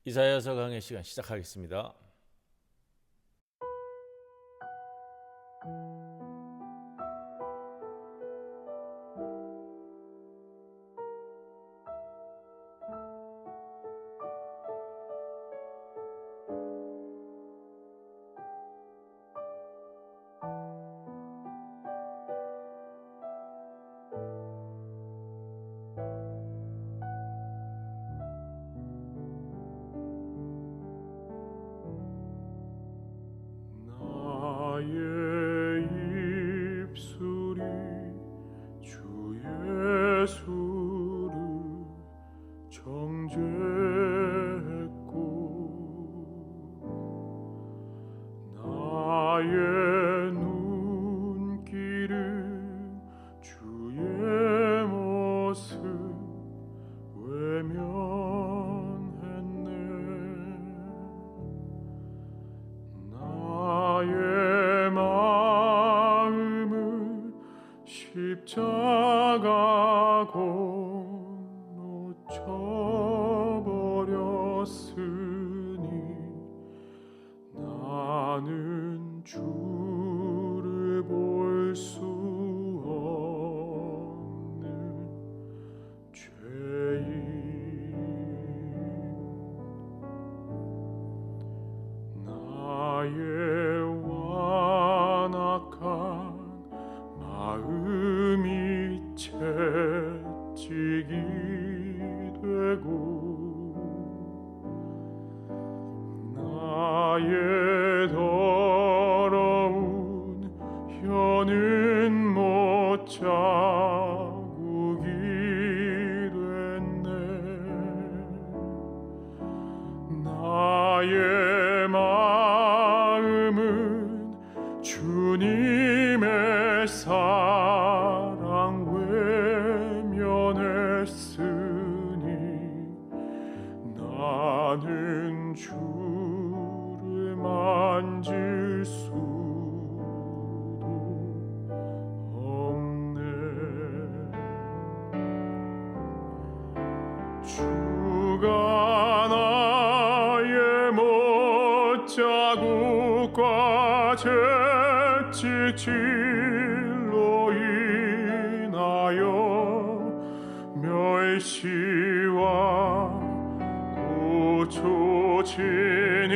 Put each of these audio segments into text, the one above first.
이사야서 강의 시간 시작하겠습니다. 나의 입술이 주 예수를 정죄했고 나의 눈길은 주의 모습 외면했네. 나의 마음을 십자가고 놓쳐버렸으니 나는 주를 볼 수 없는 죄인. 나의 완악한 마음이 채찍이 되고 나의 더러운 혀는 못자국이 됐네. 나의 마음은 주님의 사랑 외면했으니 나는 주를 만질 수도 없네. 주가 나의 못자국과 채찍질로 인하여 멸시와 고초진이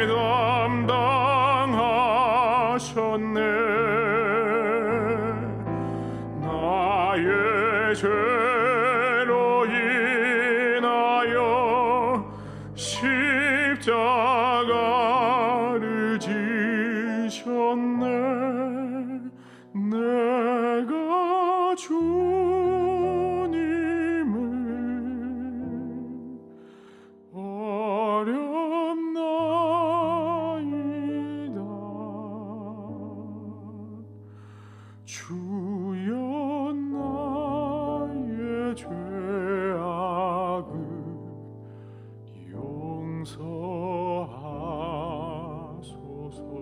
담당하셨네. 나의 죄로 인하여 십자가를 지셨네. 내가 주님을 어렵나이다. 주여 나의 죄악을 용서하소서.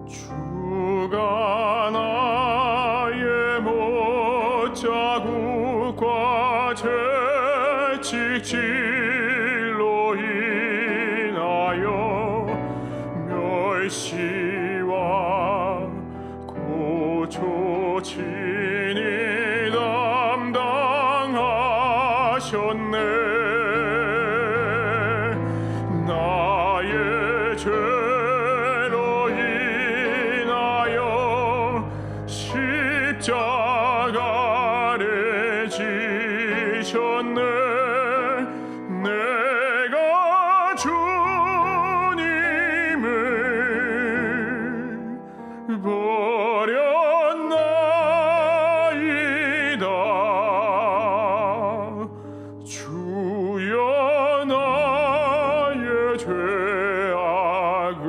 주가 나의 못자국과 채찍질로 인하여 멸시와 고초진이 담당하셨네. 죄로 인하여 십자가를 지셨네. 내가 주님을 버렸나이다. 주여 나의 죄악을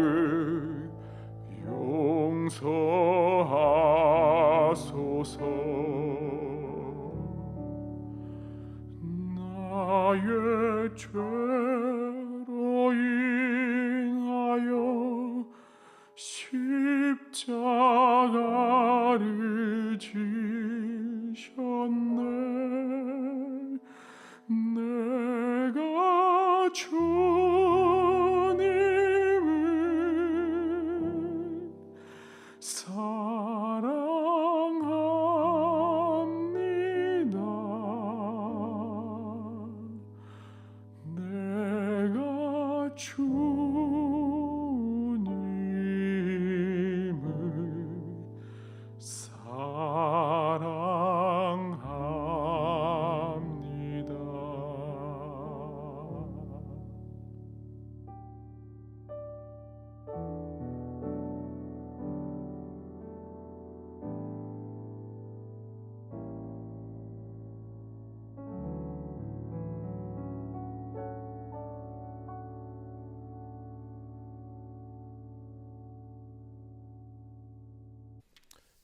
용서하소서. 나의 죄로 인하여 십자가를 지셨네. 내가 주님을 사랑합니다. 내가 주님을 사랑합니다.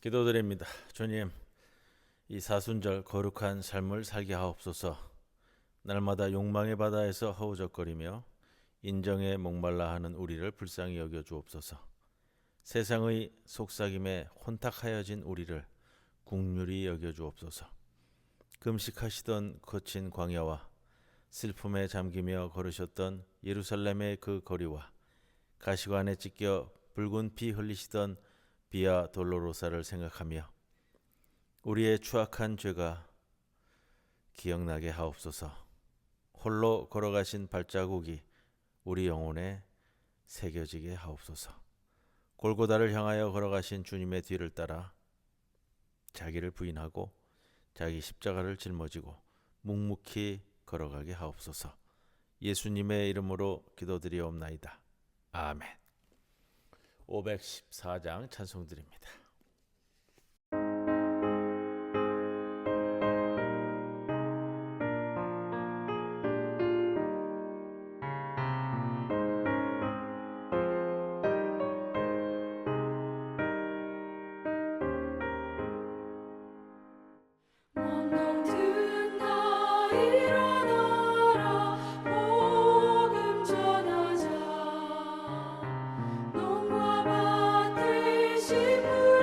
기도드립니다. 주님, 이 사순절 거룩한 삶을 살게 하옵소서. 날마다 욕망의 바다에서 허우적거리며 인정에 목말라 하는 우리를 불쌍히 여겨 주옵소서. 세상의 속삭임에 혼탁하여진 우리를 긍휼히 여겨 주옵소서. 금식하시던 거친 광야와 슬픔에 잠기며 걸으셨던 예루살렘의 그 거리와 가시관에 찢겨 붉은 피 흘리시던 비아 돌로로사를 생각하며 우리의 추악한 죄가 기억나게 하옵소서. 홀로 걸어가신 발자국이 우리 영혼에 새겨지게 하옵소서. 골고다를 향하여 걸어가신 주님의 뒤를 따라 자기를 부인하고 자기 십자가를 짊어지고 묵묵히 걸어가게 하옵소서. 예수님의 이름으로 기도드리옵나이다. 아멘. 514장 찬송드립니다. 만남든 다 일어나라 복음 전하자. 농과 밭을 심으라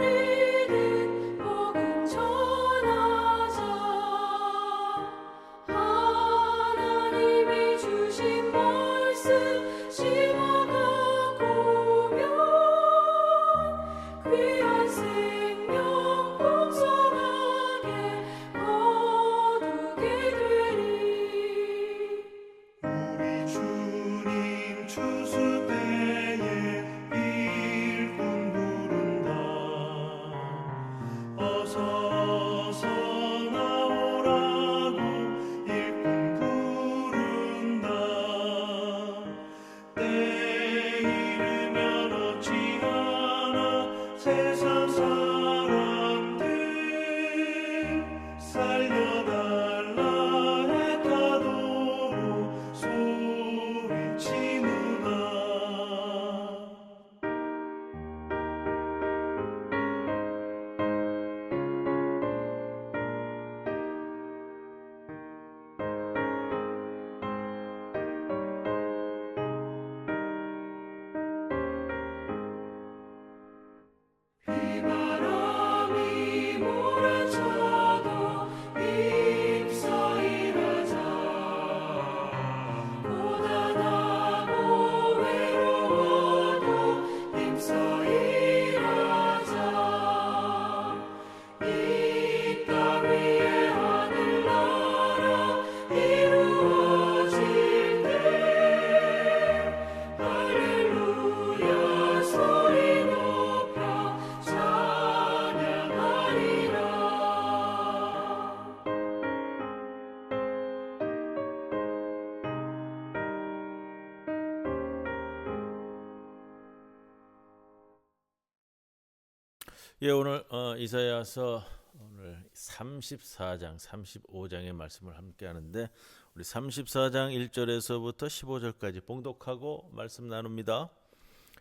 예, 오늘 이사야서 오늘 34장, 35장의 말씀을 함께 하는데 우리 34장 1절에서부터 15절까지 봉독하고 말씀 나눕니다.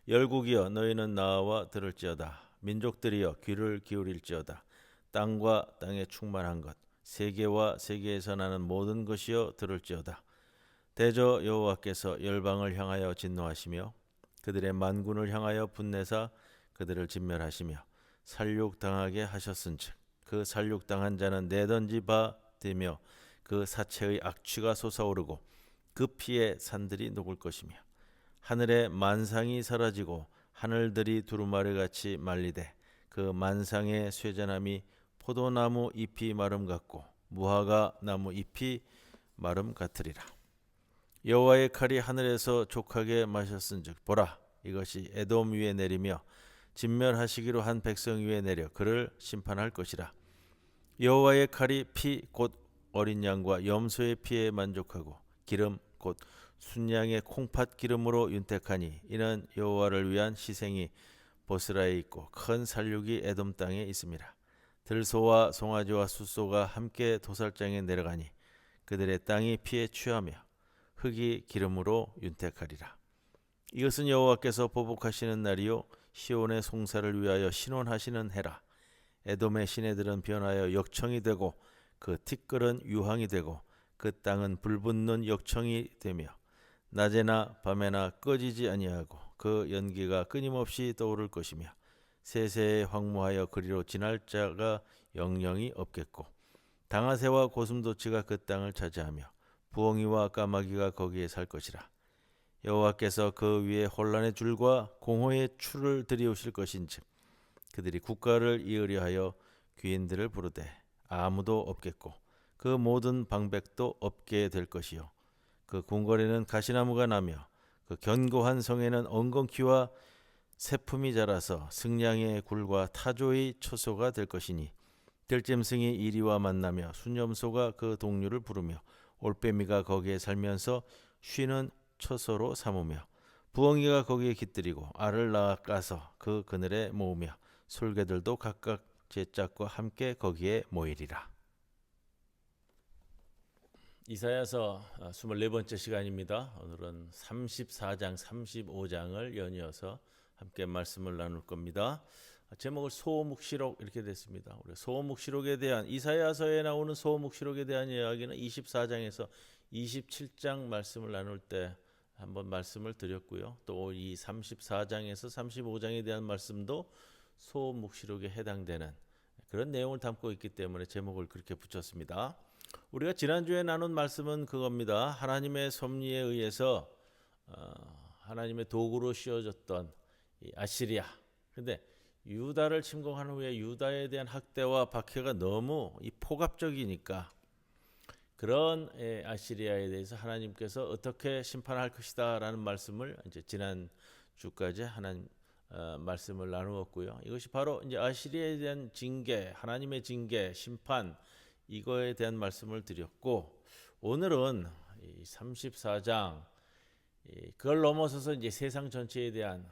열국이여 너희는 나와 들을지어다. 민족들이여 귀를 기울일지어다. 땅과 땅에 충만한 것, 세계와 세계에서 나는 모든 것이여 들을지어다. 대저 여호와께서 열방을 향하여 진노하시며 그들의 만군을 향하여 분내사 그들을 진멸하시며 살육당하게 하셨은즉 그 살육당한 자는 내던지 바 되며 그 사체의 악취가 솟아오르고 그 피에 산들이 녹을 것이며 하늘의 만상이 사라지고 하늘들이 두루마리같이 말리되 그 만상의 쇠잔함이 포도나무 잎이 마름 같고 무화과 나무 잎이 마름 같으리라. 여호와의 칼이 하늘에서 족하게 마셨은즉 보라 이것이 에돔 위에 내리며 진멸하시기로 한 백성 위에 내려 그를 심판할 것이라. 여호와의 칼이 피 곧 어린 양과 염소의 피에 만족하고 기름 곧 순양의 콩팥 기름으로 윤택하니 이는 여호와를 위한 희생이 보스라에 있고 큰 살육이 에돔 땅에 있습니다. 들소와 송아지와 숫소가 함께 도살장에 내려가니 그들의 땅이 피에 취하며 흙이 기름으로 윤택하리라. 이것은 여호와께서 보복하시는 날이요 시온의 송사를 위하여 신원하시는 해라. 에돔의 시내들은 변하여 역청이 되고 그 티끌은 유황이 되고 그 땅은 불붙는 역청이 되며 낮에나 밤에나 꺼지지 아니하고 그 연기가 끊임없이 떠오를 것이며 세세에 황무하여 그리로 지날 자가 영영이 없겠고 당아새와 고슴도치가 그 땅을 차지하며 부엉이와 까마귀가 거기에 살 것이라. 여호와께서 그 위에 혼란의 줄과 공허의 추를 들이오실 것인즉 그들이 국가를 이으려 하여 귀인들을 부르되 아무도 없겠고 그 모든 방백도 없게 될 것이요 그 궁궐에는 가시나무가 나며 그 견고한 성에는 엉겅퀴와 새품이 자라서 승냥의 굴과 타조의 처소가 될 것이니 들짐승이 이리와 만나며 순염소가 그 동류를 부르며 올빼미가 거기에 살면서 쉬는 처소로 삼으며 부엉이가 거기에 깃들이고 알을 낳아가서 그 그늘에 모으며 솔개들도 각각 제 짝과 함께 거기에 모이리라. 이사야서 24번째 시간입니다. 오늘은 34장, 35장을 연이어서 함께 말씀을 나눌 겁니다. 제목을 소묵시록 이렇게 됐습니다. 우리 소묵시록에 대한 이사야서에 나오는 소묵시록에 대한 이야기는 24장에서 27장 말씀을 나눌 때 한번 말씀을 드렸고요. 또 이 34장에서 35장에 대한 말씀도 소묵시록에 해당되는 그런 내용을 담고 있기 때문에 제목을 그렇게 붙였습니다. 우리가 지난주에 나눈 말씀은 그겁니다. 하나님의 섭리에 의해서 하나님의 도구로 씌워졌던 이 아시리아. 근데 유다를 침공한 후에 유다에 대한 학대와 박해가 너무 이 포갑적이니까 그런 아시리아에 대해서 하나님께서 어떻게 심판할 것이다라는 말씀을 이제 지난 주까지 하나님 말씀을 나누었고요. 이것이 바로 이제 아시리아에 대한 징계, 하나님의 징계, 심판 이거에 대한 말씀을 드렸고 오늘은 이 34장 그걸 넘어서서 이제 세상 전체에 대한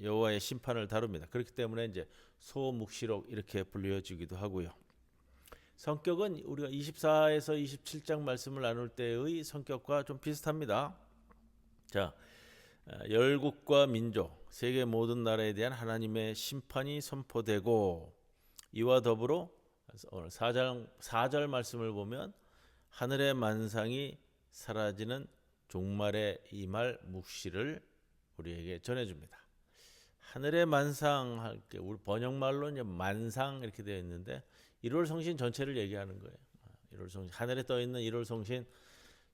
여호와의 심판을 다룹니다. 그렇기 때문에 이제 소묵시록 이렇게 불려지기도 하고요. 성격은 우리가 24에서 27장 말씀을 나눌 때의 성격과 좀 비슷합니다. 자, 열국과 민족, 세계 모든 나라에 대한 하나님의 심판이 선포되고 이와 더불어 오늘 4절 말씀을 보면 하늘의 만상이 사라지는 종말의 임할 묵시를 우리에게 전해줍니다. 하늘의 만상 할 때 우리 번역말로 이제 만상 이렇게 되어 있는데 1월 성신 전체를 얘기하는 거예요. 1월 성신 하늘에 떠 있는 1월 성신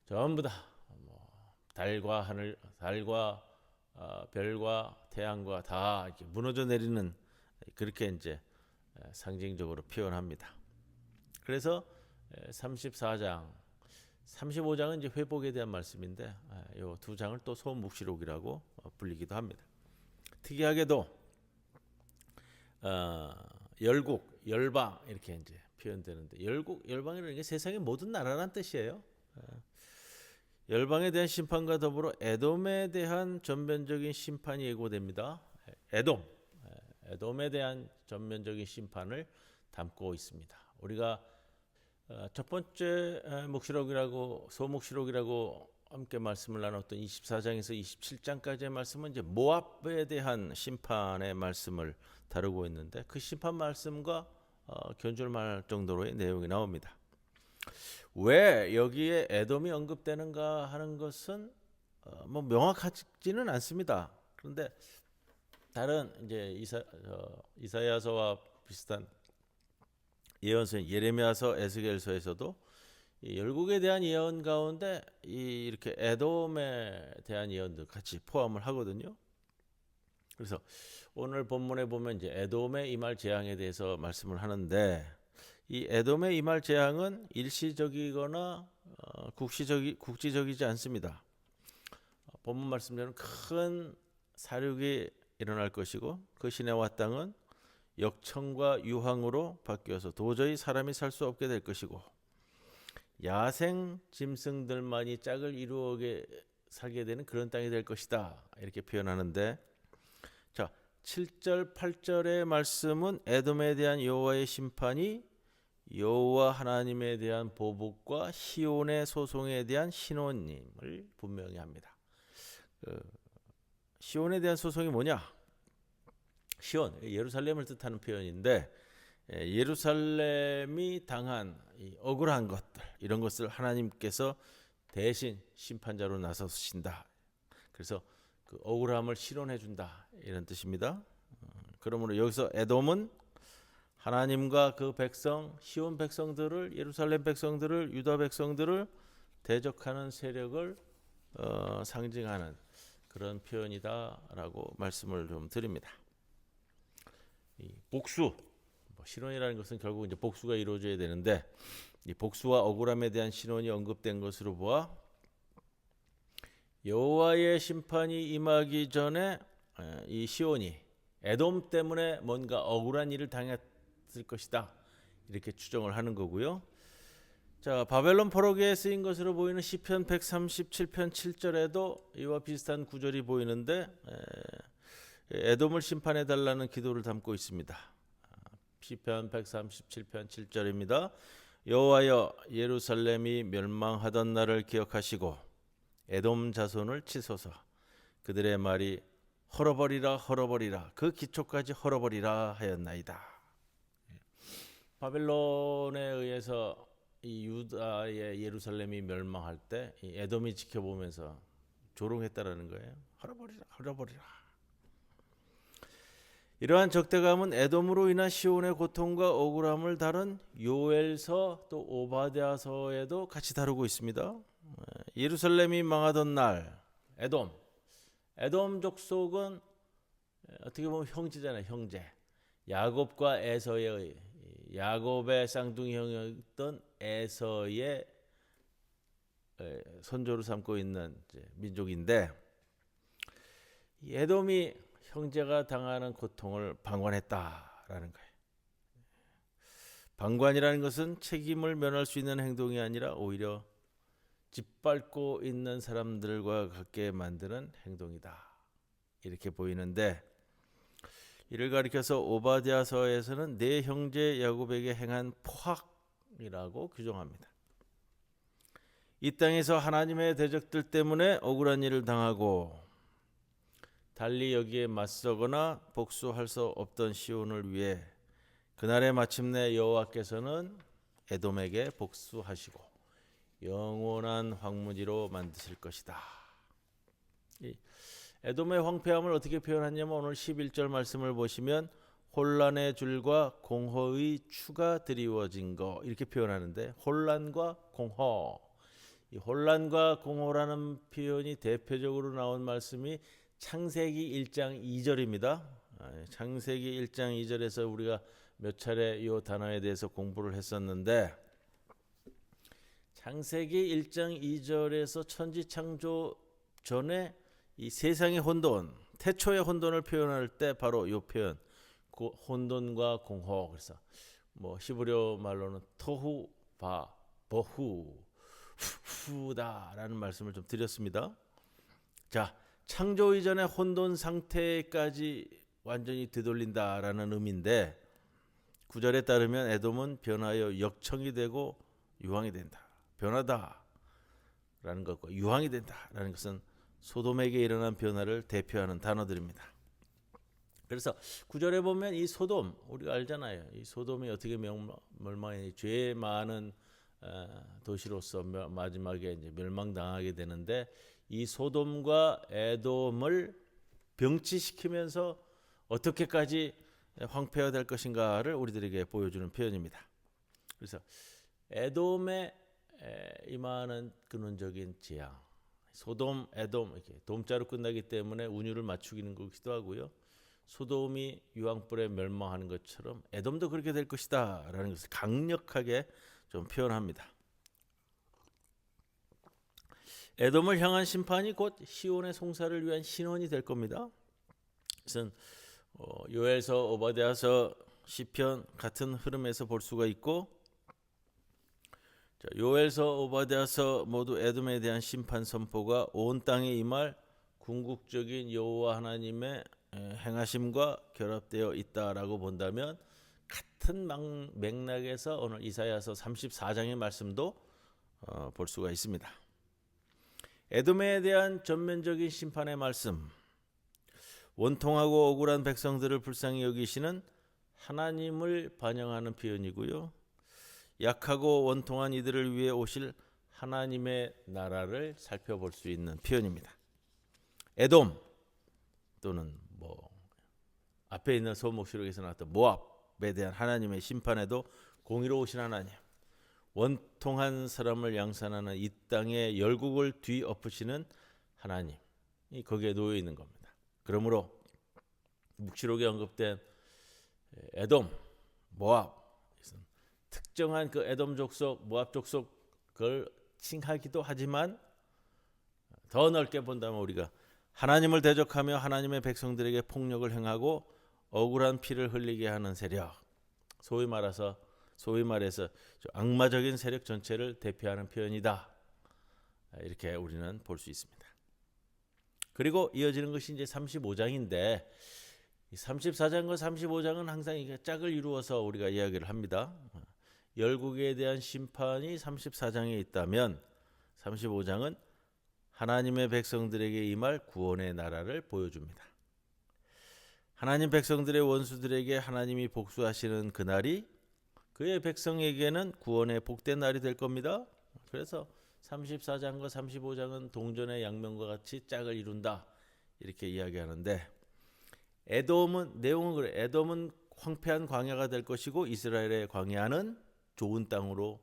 전부 다 달과 하늘, 달과 별과 태양과 다 이렇게 무너져 내리는 그렇게 이제 상징적으로 표현합니다. 그래서 34장, 35장은 이제 회복에 대한 말씀인데 이 두 장을 또 소묵시록이라고 불리기도 합니다. 특이하게도 열국, 열방 이렇게 이제 표현되는데 열국, 열방이라는 게 세상의 모든 나라란 뜻이에요. 열방에 대한 심판과 더불어 에돔에 대한 전면적인 심판이 예고됩니다. 에돔에 대한 전면적인 심판을 담고 있습니다. 우리가 첫 번째 묵시록이라고 소묵시록이라고 함께 말씀을 나눴던 24장에서 27장까지의 말씀은 이제 모압에 대한 심판의 말씀을 다루고 있는데 그 심판 말씀과 견줄만할 정도로의 내용이 나옵니다. 왜 여기에 에돔이 언급되는가 하는 것은 뭐 명확하지는 않습니다. 그런데 다른 이제 이사야서와 비슷한 예언서 예레미야서, 에스겔서에서도 이 열국에 대한 예언 가운데 이렇게 에돔에 대한 예언도 같이 포함을 하거든요. 그래서 오늘 본문에 보면 이제 에돔의 임할 재앙에 대해서 말씀을 하는데 이 에돔의 임할 재앙은 일시적이거나 국지적이지 않습니다. 본문 말씀대로 큰 사륙이 일어날 것이고 그 시내와 땅은 역청과 유황으로 바뀌어서 도저히 사람이 살 수 없게 될 것이고 야생 짐승들만이 짝을 이루게 살게 되는 그런 땅이 될 것이다. 이렇게 표현하는데 자 7절 8절의 말씀은 에돔에 대한 여호와의 심판이 여호와 하나님에 대한 보복과 시온의 소송에 대한 신원임을 분명히 합니다. 시온에 대한 소송이 뭐냐? 시온, 예루살렘을 뜻하는 표현인데 예루살렘이 당한 이 억울한 것들 이런 것을 하나님께서 대신 심판자로 나서신다. 그래서 그 억울함을 실현해 준다 이런 뜻입니다. 그러므로 여기서 에돔은 하나님과 그 백성 시온 백성들을 예루살렘 백성들을 유다 백성들을 대적하는 세력을 상징하는 그런 표현이다라고 말씀을 좀 드립니다. 이 복수 신원이라는 것은 결국 이제 복수가 이루어져야 되는데 이 복수와 억울함에 대한 신원이 언급된 것으로 보아 여호와의 심판이 임하기 전에 이 시온이 에돔 때문에 뭔가 억울한 일을 당했을 것이다 이렇게 추정을 하는 거고요. 자 바벨론 포로기에 쓰인 것으로 보이는 시편 137편 7절에도 이와 비슷한 구절이 보이는데 에돔을 심판해 달라는 기도를 담고 있습니다. 시편 137편 7절입니다. 여호와여 예루살렘이 멸망하던 날을 기억하시고 에돔 자손을 치소서. 그들의 말이 헐어버리라 헐어버리라 그 기초까지 헐어버리라 하였나이다. 바벨론에 의해서 이 유다의 예루살렘이 멸망할 때 이 에돔이 지켜보면서 조롱했다라는 거예요. 헐어버리라 헐어버리라. 이러한 적대감은 에돔으로 인한 시온의 고통과 억울함을 다룬 요엘서 또 오바댜서에도 같이 다루고 있습니다. 예루살렘이 망하던 날 에돔 족속은 어떻게 보면 형제잖아요. 형제. 야곱과 에서의 야곱의 쌍둥이 형이었던 에서의 선조를 삼고 있는 민족인데 에돔이 형제가 당하는 고통을 방관했다라는 거예요. 방관이라는 것은 책임을 면할 수 있는 행동이 아니라 오히려 짓밟고 있는 사람들과 같게 만드는 행동이다. 이렇게 보이는데 이를 가리켜서 오바댜서에서는 내 형제 야곱에게 행한 포악이라고 규정합니다. 이 땅에서 하나님의 대적들 때문에 억울한 일을 당하고 달리 여기에 맞서거나 복수할 수 없던 시온을 위해 그날에 마침내 여호와께서는 에돔에게 복수하시고 영원한 황무지로 만드실 것이다. 이 에돔의 황폐함을 어떻게 표현하냐면 오늘 11절 말씀을 보시면 혼란의 줄과 공허의 추가 드리워진 거 이렇게 표현하는데 혼란과 공허 이 혼란과 공허라는 표현이 대표적으로 나온 말씀이 창세기 1장 2절입니다. 창세기 1장 2절에서 우리가 몇 차례 이 단어에 대해서 공부를 했었는데 창세기 1장 2절에서 천지 창조 전에 이 세상의 혼돈, 태초의 혼돈을 표현할 때 바로 이 표현, 혼돈과 공허. 그래서 뭐 히브리어 말로는 토후 바 버후 후다라는 말씀을 좀 드렸습니다. 자, 창조 이전의 혼돈 상태까지 완전히 되돌린다라는 의미인데 9절에 따르면 에돔은 변하여 역청이 되고 유황이 된다. 변하다라는 것과 유황이 된다라는 것은 소돔에게 일어난 변화를 대표하는 단어들입니다. 그래서 9절에 보면 이 소돔, 우리가 알잖아요. 이 소돔이 어떻게 멸망이 죄 많은 도시로서 마지막에 이제 멸망당하게 되는데 이 소돔과 에돔을 병치시키면서 어떻게까지 황폐화 될 것인가를 우리들에게 보여주는 표현입니다. 그래서 에돔에 임하는 근원적인 재앙, 소돔, 에돔 이렇게 돔자로 끝나기 때문에 운율을 맞추기는 것이기도 하고요. 소돔이 유황불에 멸망하는 것처럼 에돔도 그렇게 될 것이다라는 것을 강력하게 좀 표현합니다. 에돔을 향한 심판이 곧 시온의 송사를 위한 신원이 될 겁니다. 그것은 요엘서, 오바댜서, 시편 같은 흐름에서 볼 수가 있고, 요엘서, 오바댜서 모두 에돔에 대한 심판 선포가 온 땅에 임할 궁극적인 여호와 하나님의 행하심과 결합되어 있다라고 본다면 같은 맥락에서 오늘 이사야서 34장의 말씀도 볼 수가 있습니다. 에돔에 대한 전면적인 심판의 말씀, 원통하고 억울한 백성들을 불쌍히 여기시는 하나님을 반영하는 표현이고요. 약하고 원통한 이들을 위해 오실 하나님의 나라를 살펴볼 수 있는 표현입니다. 에돔 또는 앞에 있는 소목시록에서 나왔던 모압에 대한 하나님의 심판에도 공의로우신 하나님, 원통한 사람을 양산하는 이 땅의 열국을 뒤엎으시는 하나님이 거기에 놓여 있는 겁니다. 그러므로 묵시록에 언급된 에돔, 모압, 특정한 그 에돔 족속, 모압 족속을 칭하기도 하지만 더 넓게 본다면 우리가 하나님을 대적하며 하나님의 백성들에게 폭력을 행하고 억울한 피를 흘리게 하는 세력, 소위 말해서 악마적인 세력 전체를 대표하는 표현이다. 이렇게 우리는 볼 수 있습니다. 그리고 이어지는 것이 이제 35장인데 34장과 35장은 항상 이게 짝을 이루어서 우리가 이야기를 합니다. 열국에 대한 심판이 34장에 있다면 35장은 하나님의 백성들에게 임할 구원의 나라를 보여줍니다. 하나님 백성들의 원수들에게 하나님이 복수하시는 그날이 그의 백성에게는 구원의 복된 날이 될 겁니다. 그래서 34장과 35장은 동전의 양면과 같이 짝을 이룬다 이렇게 이야기하는데 에돔은 내용은 그래. 에돔은 황폐한 광야가 될 것이고 이스라엘의 광야는 좋은 땅으로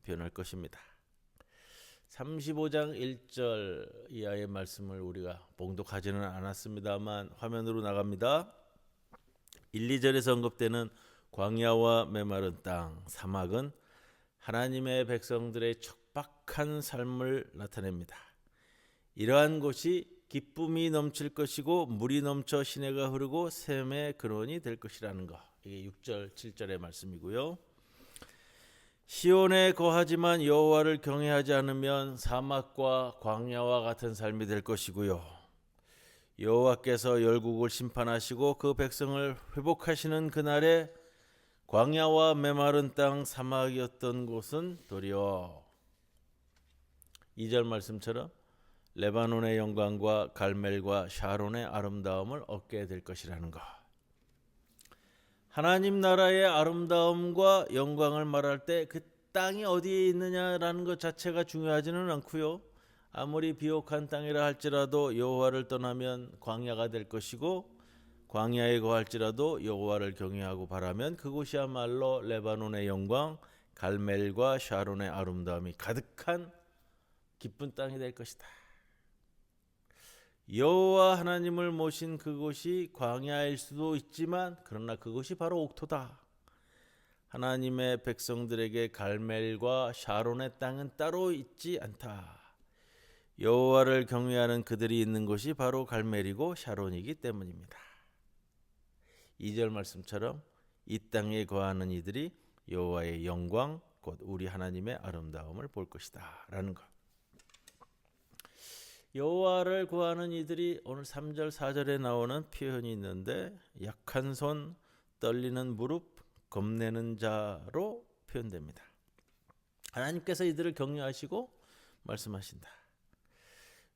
변할 것입니다. 35장 1절 이하의 말씀을 우리가 봉독하지는 않았습니다만 화면으로 나갑니다. 1, 2절에서 언급되는 광야와 메마른 땅, 사막은 하나님의 백성들의 척박한 삶을 나타냅니다. 이러한 곳이 기쁨이 넘칠 것이고 물이 넘쳐 시내가 흐르고 샘의 근원이 될 것이라는 것. 이게 6절, 7절의 말씀이고요. 시온에 거하지만 여호와를 경외하지 않으면 사막과 광야와 같은 삶이 될 것이고요. 여호와께서 열국을 심판하시고 그 백성을 회복하시는 그날에 광야와 메마른 땅 사막이었던 곳은 도리어 2절 말씀처럼 레바논의 영광과 갈멜과 샤론의 아름다움을 얻게 될 것이라는 것. 하나님 나라의 아름다움과 영광을 말할 때 그 땅이 어디에 있느냐라는 것 자체가 중요하지는 않고요. 아무리 비옥한 땅이라 할지라도 여호와를 떠나면 광야가 될 것이고 광야에 거할지라도 여호와를 경외하고 바라면 그곳이야말로 레바논의 영광, 갈멜과 샤론의 아름다움이 가득한 기쁜 땅이 될 것이다. 여호와 하나님을 모신 그곳이 광야일 수도 있지만 그러나 그것이 바로 옥토다. 하나님의 백성들에게 갈멜과 샤론의 땅은 따로 있지 않다. 여호와를 경외하는 그들이 있는 곳이 바로 갈멜이고 샤론이기 때문입니다. 2절 말씀처럼 이 땅에 거하는 이들이 여호와의 영광 곧 우리 하나님의 아름다움을 볼 것이다 라는 것. 여호와를 구하는 이들이 오늘 3절 4절에 나오는 표현이 있는데 약한 손, 떨리는 무릎, 겁내는 자로 표현됩니다. 하나님께서 이들을 격려하시고 말씀하신다.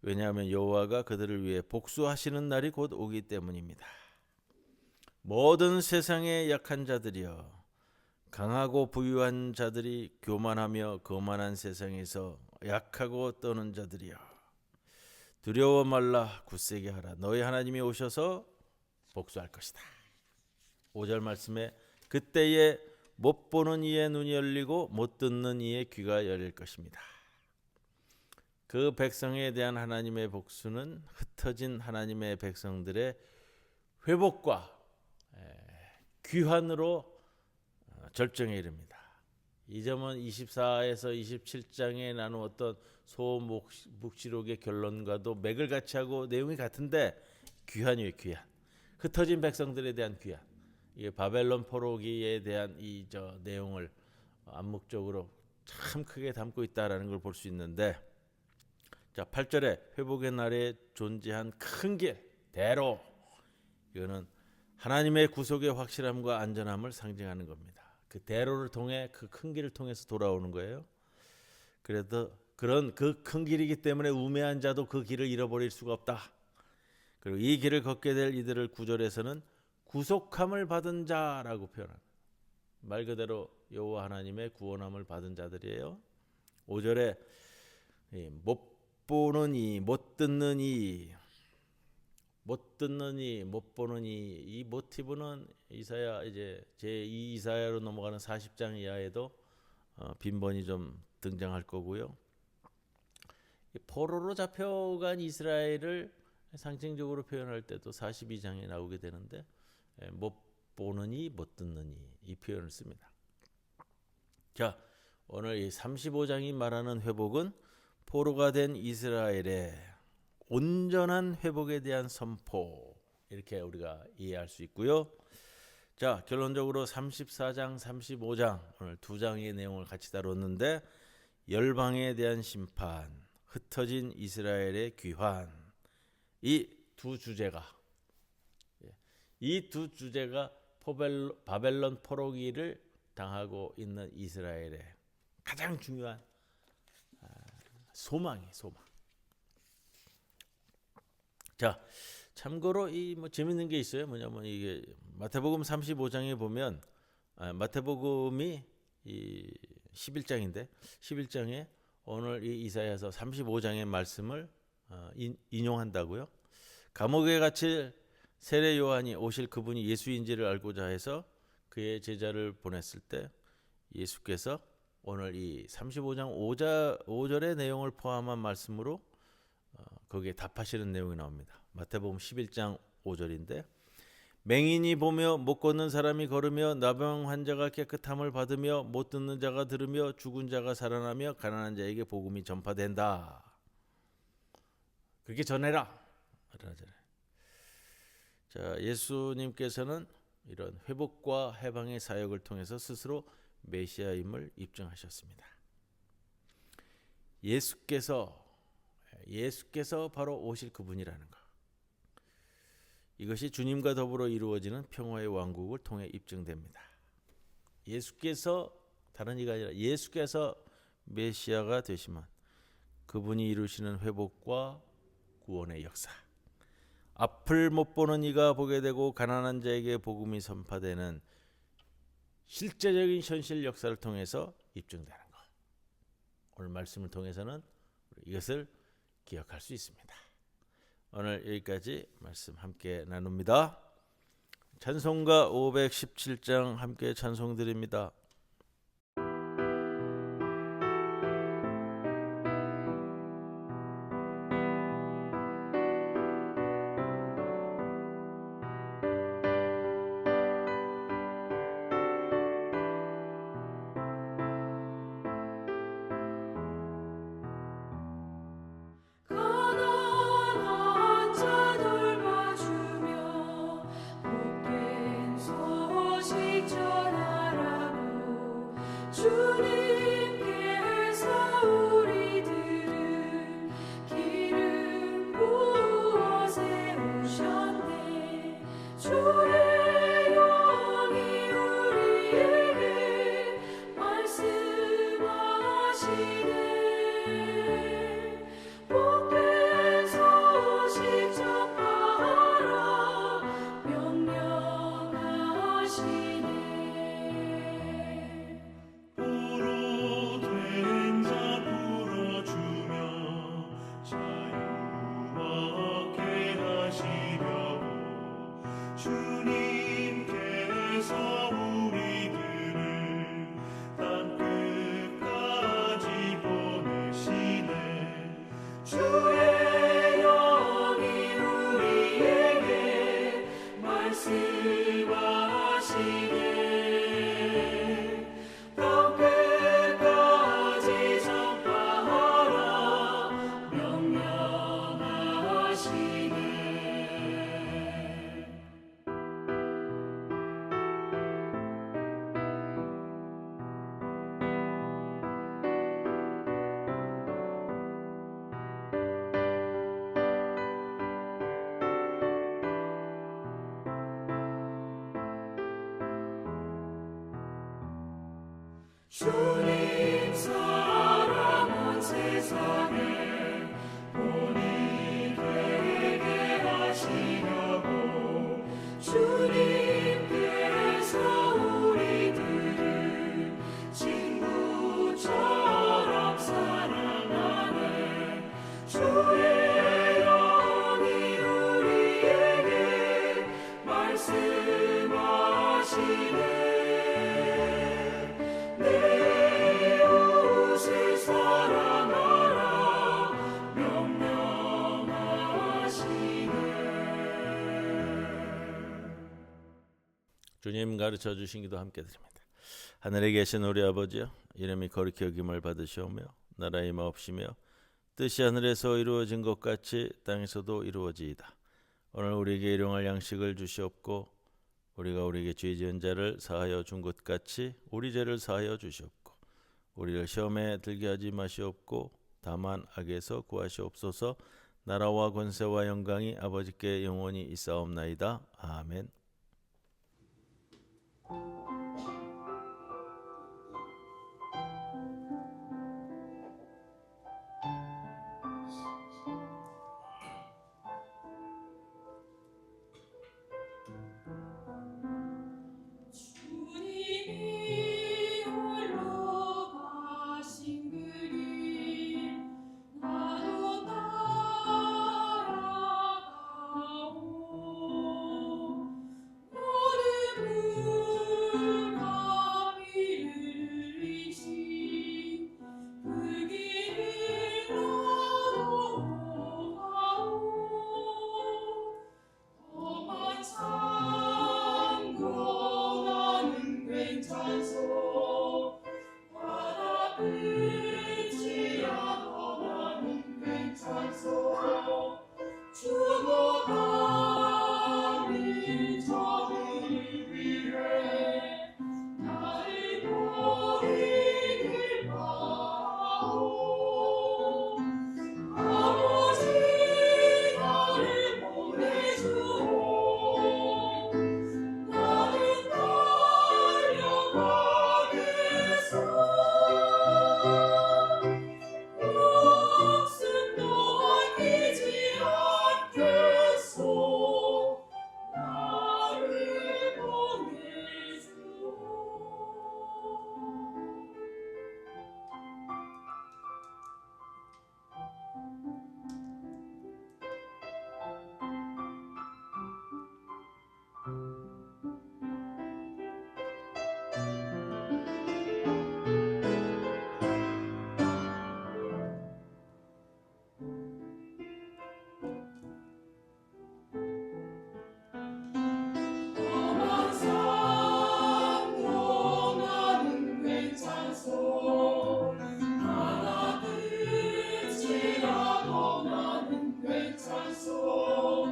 왜냐하면 여호와가 그들을 위해 복수하시는 날이 곧 오기 때문입니다. 모든 세상의 약한 자들이여, 강하고 부유한 자들이 교만하며 거만한 세상에서 약하고 떠는 자들이여, 두려워 말라, 굳세게 하라. 너희 하나님이 오셔서 복수할 것이다. 5절 말씀에 그때에 못 보는 이의 눈이 열리고 못 듣는 이의 귀가 열릴 것입니다. 그 백성에 대한 하나님의 복수는 흩어진 하나님의 백성들의 회복과 귀환으로 절정에 이릅니다. 이 점은 24에서 27장에 나누었던 소묵시록의 결론과도 맥을 같이 하고 내용이 같은데 귀환이에요. 귀환. 흩어진 백성들에 대한 귀환. 이게 바벨론 포로기에 대한 이 내용을 암묵적으로 참 크게 담고 있다라는 걸 볼 수 있는데, 자 8절에 회복의 날에 존재한 큰 길, 대로, 이거는 하나님의 구속의 확실함과 안전함을 상징하는 겁니다. 그 대로를 통해 그 큰 길을 통해서 돌아오는 거예요. 그래도 그런 그 큰 길이기 때문에 우매한 자도 그 길을 잃어버릴 수가 없다. 그리고 이 길을 걷게 될 이들을 9절에서는 구속함을 받은 자라고 표현합니다. 말 그대로 여호와 하나님의 구원함을 받은 자들이에요. 5절에 못 보는 이, 못 듣는 이, 못 듣는 이, 못 보는 이 모티브는 이사야 이제 제2 이사야로 넘어가는 40장 이하에도 빈번히 좀 등장할 거고요. 포로로 잡혀간 이스라엘을 상징적으로 표현할 때도 42장에 나오게 되는데 못 보는 이, 못 듣는 이 표현을 씁니다. 자, 오늘 이 35장이 말하는 회복은 포로가 된 이스라엘의 온전한 회복에 대한 선포, 이렇게 우리가 이해할 수 있고요. 자, 결론적으로 34장, 35장 오늘 두 장의 내용을 같이 다뤘는데 열방에 대한 심판, 흩어진 이스라엘의 귀환, 이 두 주제가 바벨론 포로기를 당하고 있는 이스라엘의 가장 중요한 소망이에요. 소망. 자, 참고로 이 재밌는 게 있어요. 뭐냐면 이게 마태복음 35장에 보면 마태복음이 이 11장인데 11장에 오늘 이 이사야서 35장의 말씀을 인용한다고요. 감옥에 갇힐 세례 요한이 오실 그분이 예수인지를 알고자 해서 그의 제자를 보냈을 때 예수께서 오늘 이 35장 5절의 내용을 포함한 말씀으로 거기에 답하시는 내용이 나옵니다. 마태복음 11장 5절인데 맹인이 보며 못 걷는 사람이 걸으며 나병 환자가 깨끗함을 받으며 못 듣는 자가 들으며 죽은 자가 살아나며 가난한 자에게 복음이 전파된다. 그렇게 전해라. 자, 예수님께서는 이런 회복과 해방의 사역을 통해서 스스로 메시아임을 입증하셨습니다. 예수께서 바로 오실 그분이라는 것. 이것이 주님과 더불어 이루어지는 평화의 왕국을 통해 입증됩니다. 예수께서 다른 이가 아니라 예수께서 메시아가 되시면 그분이 이루시는 회복과 구원의 역사, 앞을 못 보는 이가 보게 되고 가난한 자에게 복음이 선포되는 실제적인 현실 역사를 통해서 입증되는 것. 오늘 말씀을 통해서는 이것을 기억할 수 있습니다. 오늘 여기까지 말씀 함께 나눕니다. 찬송가 517장 함께 찬송드립니다. 가난한 자 돌봐주며 복된 소식 전하라고 주님께서 우리들을 땅끝까지 보내시네. 주의 영이 우리에게 말씀하시네. 땅끝까지 전파하라 명령하시네. 주님 사랑은 세상에 본이 되게 하시려고 주님께서 우리들을 친구처럼 사랑하네. 주의 영이 우리에게 말씀하시네. 내 이웃을 사랑하라 명령하시네. 주님 가르쳐 주신 기도 함께 드립니다. 하늘에 계신 우리 아버지여, 이름이 거룩히 여김을 받으시오며 나라의 마옵시며 뜻이 하늘에서 이루어진 것 같이 땅에서도 이루어지이다. 오늘 우리에게 일용할 양식을 주시옵고 우리가 우리에게 죄 지은 자를 사하여 준 것 같이 우리 죄를 사하여 주시옵고 우리를 시험에 들게 하지 마시옵고 다만 악에서 구하시옵소서. 나라와 권세와 영광이 아버지께 영원히 있사옵나이다. 아멘. 주님이 홀로 가신 그길 나도 따라가오. 모든 물과 피를 흘리신 그 길을 나도 가오. 험한 산도 나는 괜찮소. 바다 끝이라도 나는 괜찮소. 죽어가는 저들을 위해 나를 버리길 바라오. 아버지 나를 보내주오. 나는 달려가겠소. 목숨도 아끼지 않겠소. 나를 보내주오. 험한 산도 나는 괜찮소. 바다 끝이라도 나는 괜찮소.